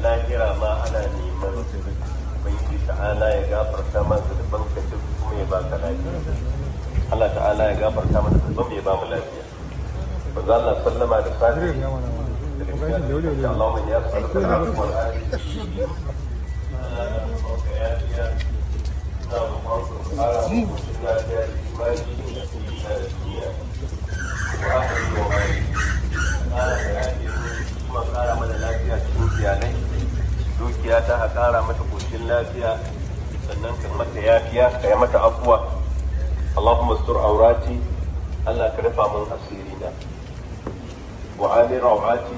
lahira ma ana neman ubangiji ta'ala ya gafarta mana zunuban ka duk kuma ya baka lafiya. Allah ta'ala ya gafarta mana zunuban ya ba mu lafiya. manzo Allah sallama da safi Allahumma ya sallallahu alaihi dukiya ta a ƙara mata koshin lafiya sannan ka mata yafiya ka yi mata afuwa. Allahumma sur aurati, Allah ka rufa min asiri na wa ali rawati.